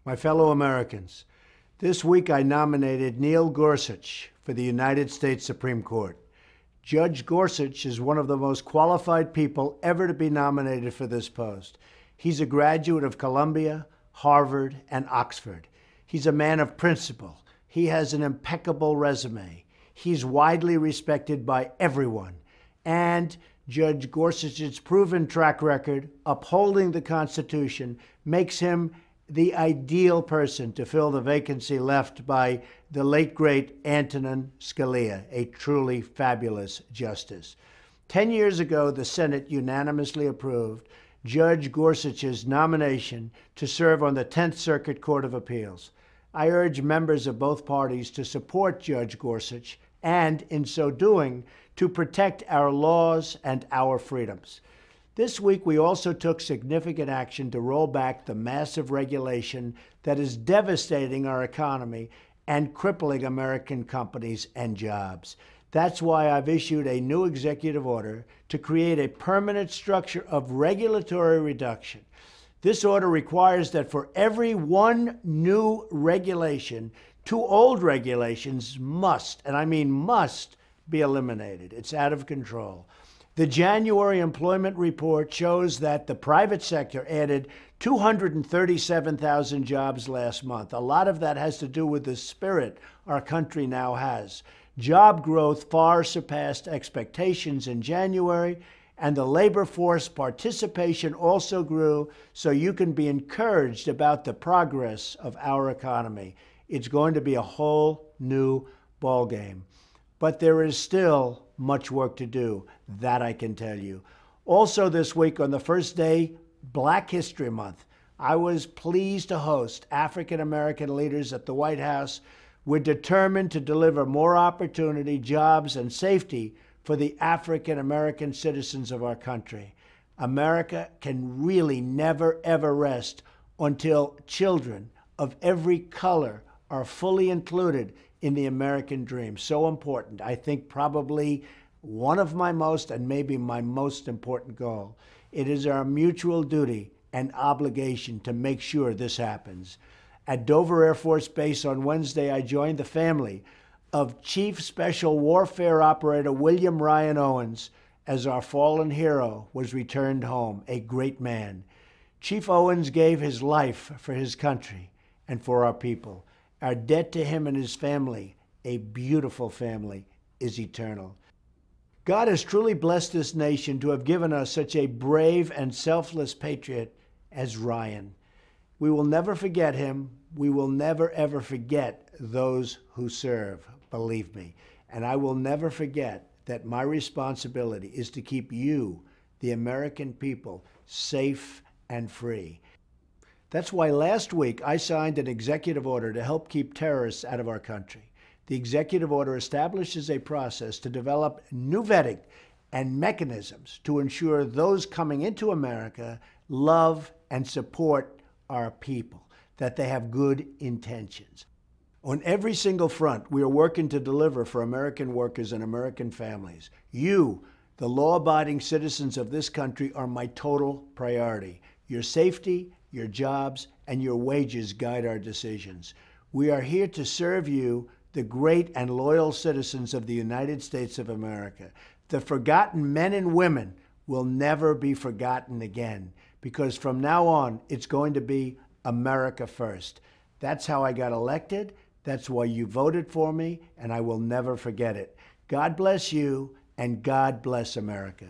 My fellow Americans, this week I nominated Neil Gorsuch for the United States Supreme Court. Judge Gorsuch is one of the most qualified people ever to be nominated for this post. He's a graduate of Columbia, Harvard, and Oxford. He's a man of principle. He has an impeccable resume. He's widely respected by everyone. And Judge Gorsuch's proven track record upholding the Constitution makes him the ideal person to fill the vacancy left by the late, great Antonin Scalia, a truly fabulous justice. 10 years ago, the Senate unanimously approved Judge Gorsuch's nomination to serve on the 10th Circuit Court of Appeals. I urge members of both parties to support Judge Gorsuch and, in so doing, to protect our laws and our freedoms. This week, we also took significant action to roll back the massive regulation that is devastating our economy and crippling American companies and jobs. That's why I've issued a new executive order to create a permanent structure of regulatory reduction. This order requires that for every one new regulation, 2 old regulations must, and I mean must, be eliminated. It's out of control. The January employment report shows that the private sector added 237,000 jobs last month. A lot of that has to do with the spirit our country now has. Job growth far surpassed expectations in January, and the labor force participation also grew, so you can be encouraged about the progress of our economy. It's going to be a whole new ballgame. But there is still much work to do, that I can tell you. Also this week, on the first day, Black History Month, I was pleased to host African American leaders at the White House. We're determined to deliver more opportunity, jobs, and safety for the African American citizens of our country. America can really never, ever rest until children of every color are fully included in the American dream. So important. I think probably one of my most, and maybe my most important goal. It is our mutual duty and obligation to make sure this happens. At Dover Air Force Base on Wednesday, I joined the family of Chief Special Warfare Operator William Ryan Owens as our fallen hero was returned home, a great man. Chief Owens gave his life for his country and for our people. Our debt to him and his family, a beautiful family, is eternal. God has truly blessed this nation to have given us such a brave and selfless patriot as Ryan. We will never forget him. We will never, ever forget those who serve, believe me. And I will never forget that my responsibility is to keep you, the American people, safe and free. That's why last week I signed an executive order to help keep terrorists out of our country. The executive order establishes a process to develop new vetting and mechanisms to ensure those coming into America love and support our people, that they have good intentions. On every single front, we are working to deliver for American workers and American families. You, the law-abiding citizens of this country, are my total priority. Your safety, your jobs, and your wages guide our decisions. We are here to serve you, the great and loyal citizens of the United States of America. The forgotten men and women will never be forgotten again, because from now on, it's going to be America first. That's how I got elected. That's why you voted for me, and I will never forget it. God bless you, and God bless America.